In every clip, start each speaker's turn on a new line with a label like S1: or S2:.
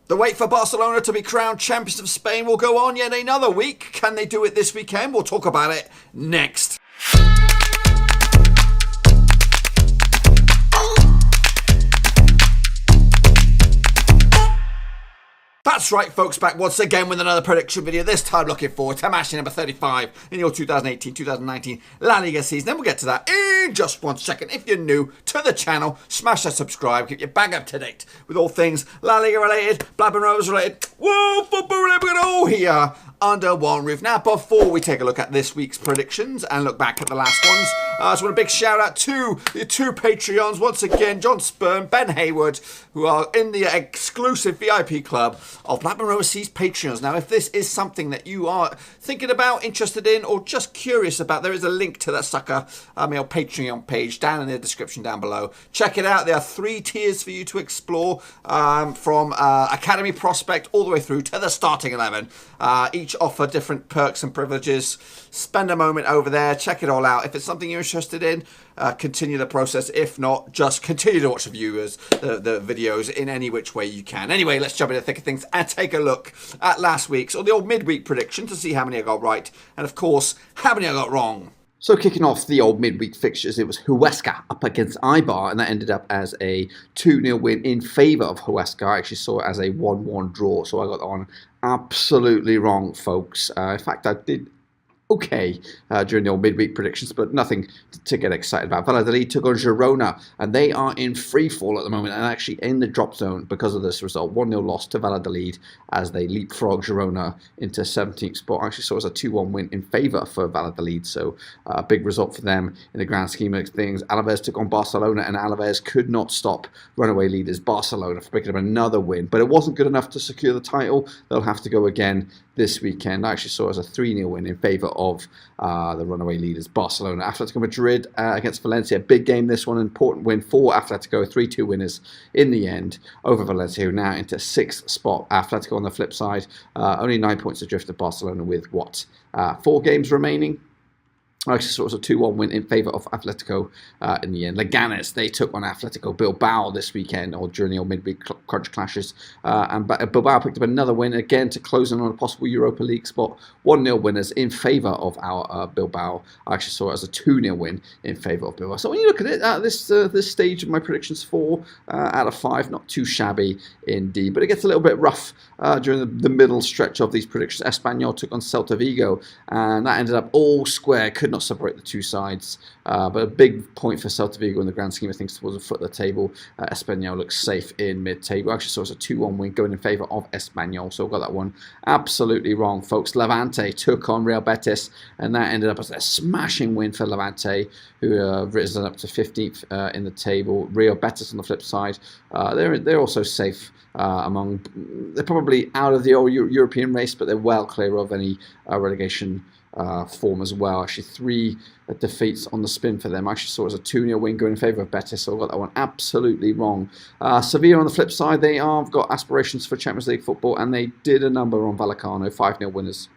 S1: The wait for Barcelona to be crowned champions of Spain will go on yet another week. Can they do it this weekend? We'll talk about it next. That's right, folks, back once again with another prediction video, this time looking forward to match number 35 in your 2018-2019 La Liga season. And we'll get to that in just 1 second. If you're new to the channel, smash that subscribe, keep you bang up to date with all things La Liga related, Blabbing Rovers related, whoa, football related, all here under one roof. Now, before we take a look at this week's predictions and look back at the last ones, I just want a big shout out to the two Patreons once again, John Spurn, Ben Hayward, who are in the exclusive VIP club of Blackburn Overseas Patreons. Now, if this is something that you are thinking about, interested in, or just curious about, there is a link to that sucker mail Patreon page down in the description down below. Check it out. There are 3 tiers for you to explore, from Academy Prospect all the way through to the starting 11. Each offer different perks and privileges. Spend a moment over there, check it all out. If it's something you're interested in, continue the process. If not, just continue to watch the videos in any which way you can. Anyway, let's jump into the thick of things and take a look at last week's, or the old midweek prediction, to see how many I got right and, of course, how many I got wrong. So kicking off the old midweek fixtures, it was Huesca up against Eibar, and that ended up as a 2-0 win in favour of Huesca. I actually saw it as a 1-1 draw, so I got that one absolutely wrong, folks. In fact, I did okay during the old midweek predictions, but nothing to get excited about. Valladolid took on Girona, and they are in free fall at the moment and actually in the drop zone because of this result. 1-0 loss to Valladolid as they leapfrog Girona into 17th spot. I actually saw it as a 2-1 win in favour for Valladolid, so a big result for them in the grand scheme of things. Alavés took on Barcelona, and Alavés could not stop runaway leaders Barcelona from picking up another win, but it wasn't good enough to secure the title. They'll have to go again this weekend. I actually saw it as a 3-0 win in favour of the runaway leaders Barcelona. Atlético Madrid against Valencia, big game this one, important win for Atlético, 3-2 winners in the end over Valencia, who are now into 6th spot. Atlético on the flip side, only 9 points adrift of Barcelona with 4 games remaining. I actually saw it was a 2-1 win in favour of Atletico in the end. Leganés, they took on Atletico Bilbao this weekend, or during the old midweek crunch clashes. And Bilbao picked up another win, again to close in on a possible Europa League spot. 1-0 winners in favour of our Bilbao. I actually saw it as a 2-0 win in favour of Bilbao. So when you look at it, this stage of my predictions, 4 out of 5, not too shabby indeed. But it gets a little bit rough during the middle stretch of these predictions. Espanyol took on Celta Vigo, and that ended up all square. Could not separate the two sides, but a big point for Celta Vigo in the grand scheme of things towards the foot of the table. Espanyol looks safe in mid-table. Actually saw it as a 2-1 win going in favour of Espanyol, so I got that one absolutely wrong, folks. Levante took on Real Betis, and that ended up as a smashing win for Levante, who have risen up to 15th in the table. Real Betis on the flip side, they're also safe. They're probably out of the old European race, but they're well clear of any relegation form as well. Actually, 3 defeats on the spin for them. I actually saw it as a 2-0 win going in favour of Betis, so I got that one absolutely wrong. Sevilla on the flip side, they have got aspirations for Champions League football, and they did a number on Vallecano, 5-0 winners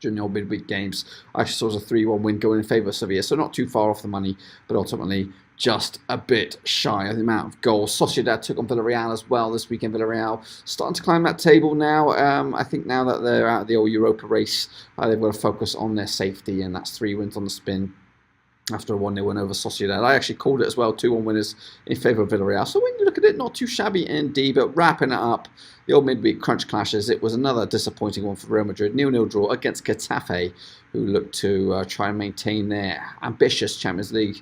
S1: during the old midweek games. I actually saw it as a 3-1 win going in favour of Sevilla, so not too far off the money, but ultimately just a bit shy of the amount of goals. Sociedad took on Villarreal as well this weekend. Villarreal starting to climb that table now. I think now that they're out of the old Europa race, they've got to focus on their safety, and that's 3 wins on the spin after a 1-0 win over Sociedad. I actually called it as well, 2-1 winners in favour of Villarreal. So when you look at it, not too shabby indeed, but wrapping it up, the old midweek crunch clashes, it was another disappointing one for Real Madrid. 0-0 draw against Getafe, who look to try and maintain their ambitious Champions League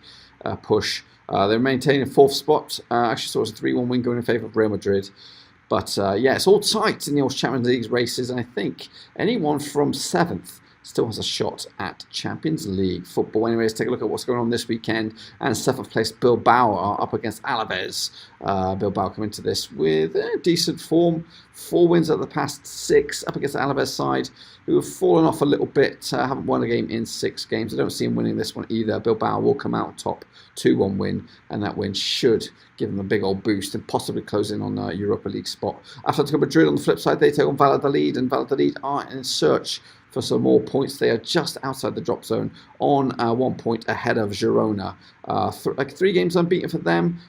S1: push. They're maintaining 4th spot. Actually saw it as a 3-1 win going in favour of Real Madrid. But yeah, it's all tight in the old Champions League races, and I think anyone from 7th still has a shot at Champions League football. Anyway, let's take a look at what's going on this weekend. And 7th place Bilbao are up against Alavés. Bilbao come into this with decent form. 4 wins out of the past 6 up against the Alavés side, who have fallen off a little bit. Haven't won a game in 6 games. I don't see them winning this one either. Bilbao will come out top, 2-1 win, and that win should give them a big old boost and possibly close in on a Europa League spot. Atletico Madrid on the flip side, they take on Valladolid, and Valladolid are in search for some more points. They are just outside the drop zone on 1 point ahead of Girona. Like 3 games unbeaten for them.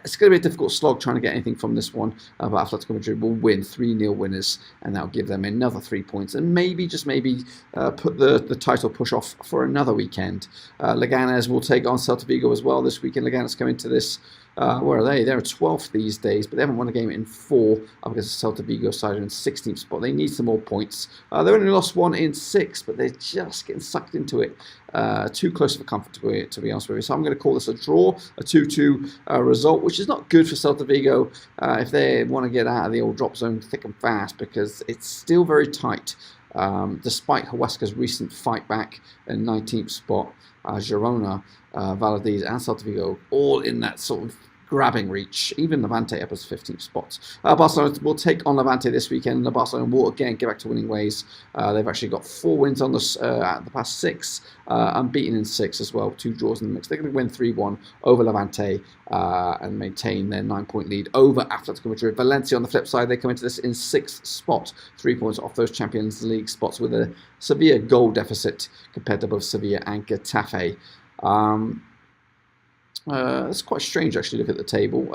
S1: It's going to be a difficult slog trying to get anything from this one, but Atletico Madrid will win 3-0 winners, and that'll give them another 3 points, and maybe, just maybe, put the title push off for another weekend. Leganés will take on Celta Vigo as well this weekend. Leganés come into this. Where are they? They're 12th these days, but they haven't won a game in 4 up against the Celta Vigo side in 16th spot. They need some more points. They only lost 1 in 6, but they're just getting sucked into it. Too close for comfort, to be honest with you. So I'm going to call this a draw, a 2-2 result, which is not good for Celta Vigo if they want to get out of the old drop zone thick and fast, because it's still very tight. Despite Huesca's recent fight back in 19th spot, Girona, Valladolid and Celta Vigo all in that sort of grabbing reach. Even Levante up as 15th spot. Barcelona will take on Levante this weekend, and Barcelona will again get back to winning ways. They've actually got 4 wins on the past 6, unbeaten in 6 as well, 2 draws in the mix. They're going to win 3-1 over Levante and maintain their 9-point lead over Atlético Madrid. Valencia on the flip side, they come into this in 6th spot, 3 points off those Champions League spots, with a severe goal deficit compared to both Sevilla and Getafe. It's quite strange, actually, look at the table.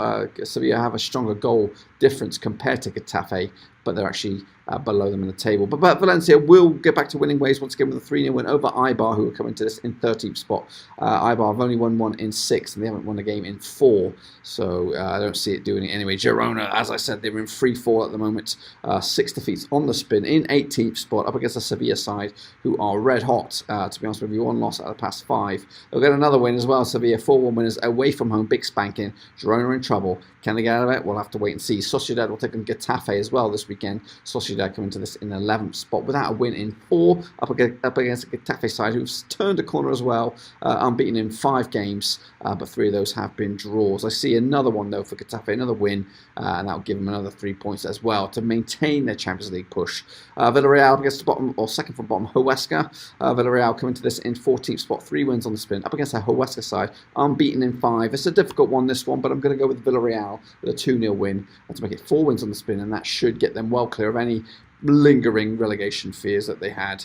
S1: Sevilla have a stronger goal difference compared to Getafe, but they're actually below them in the table. But Valencia will get back to winning ways once again with a 3-0 win over Eibar, who are coming to this in 13th spot. Eibar have only won 1 in 6, and they haven't won a game in 4, so I don't see it doing it anyway. Girona, as I said, they're in free fall at the moment. 6 defeats on the spin in 18th spot up against the Sevilla side, who are red hot, to be honest with you. 1 loss out of the past 5. They'll get another win as well. Sevilla 4-1 winners away from home, big spanking. Girona are in trouble. Can they get out of it? We'll have to wait and see. Sociedad will take on Getafe as well this weekend. Sociedad coming to this in 11th spot without a win in 4, up against the Getafe side, who've turned a corner as well, unbeaten in 5 games, but 3 of those have been draws. I see another one though for Getafe, another win, and that will give them another 3 points as well to maintain their Champions League push. Villarreal against the bottom, or second from bottom, Huesca. Villarreal coming to this in 14th spot, 3 wins on the spin, up against the Huesca side, unbeaten in 5. It's a difficult one, this one, but I'm going to go with Villarreal with a 2-0 win to make it 4 wins on the spin, and that should get them well clear of any lingering relegation fears that they had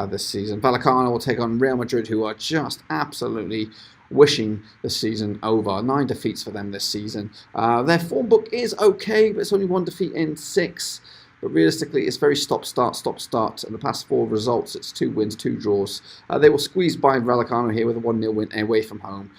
S1: this season. Vallecano will take on Real Madrid, who are just absolutely wishing the season over. 9 defeats for them this season. Their form book is okay, but it's only 1 defeat in 6. But realistically, it's very stop-start, stop-start. In the past 4 results, it's 2 wins, 2 draws. They will squeeze by Vallecano here with a 1-0 win away from home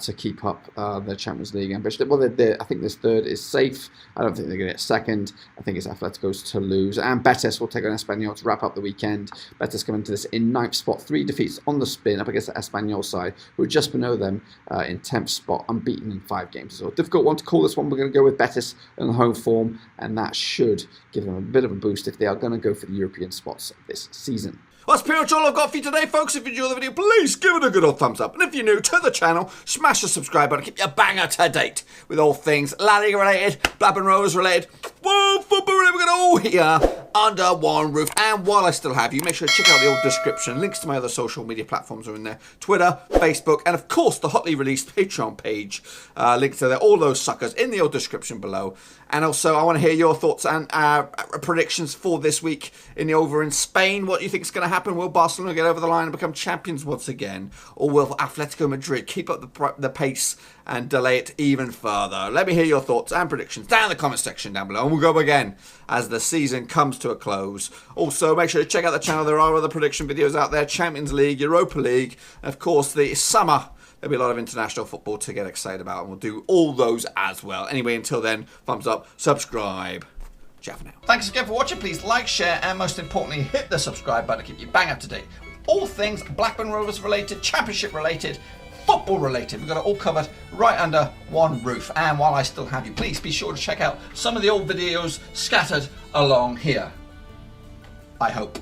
S1: to keep up their Champions League ambition. Well, I think this 3rd is safe. I don't think they're going to get 2nd. I think it's Atletico's to lose. And Betis will take on Espanyol to wrap up the weekend. Betis coming to this in 9th spot. 3 defeats on the spin up against the Espanyol side, who are just below them in 10th spot, unbeaten in 5 games. So a difficult one to call this one. We're going to go with Betis in the home form, and that should give them a bit of a boost if they are going to go for the European spots this season. Well, that's pretty much all I've got for you today, folks. If you enjoyed the video, please give it a good old thumbs up. And if you're new to the channel, smash the subscribe button. Keep your banger to date with all things La Liga related, Blackburn Rovers related, football related. We're all here under one roof. And while I still have you, make sure to check out the old description. Links to my other social media platforms are in there. Twitter, Facebook, and of course the hotly released Patreon page. Links to all those suckers in the old description below. And also, I want to hear your thoughts and predictions for this week over in Spain. What do you think is going to happen? Will Barcelona get over the line and become champions once again? Or will Atletico Madrid keep up the pace and delay it even further? Let me hear your thoughts and predictions down in the comment section down below. And we'll go again as the season comes to a close. Also, make sure to check out the channel. There are other prediction videos out there. Champions League, Europa League, and of course the summer. There'll be a lot of international football to get excited about, and we'll do all those as well. Anyway, until then, thumbs up, subscribe. Ciao for now. Thanks again for watching. Please like, share, and most importantly, hit the subscribe button to keep you bang up to date with all things Blackburn Rovers related, championship related, football related. We've got it all covered right under one roof. And while I still have you, please be sure to check out some of the old videos scattered along here. I hope.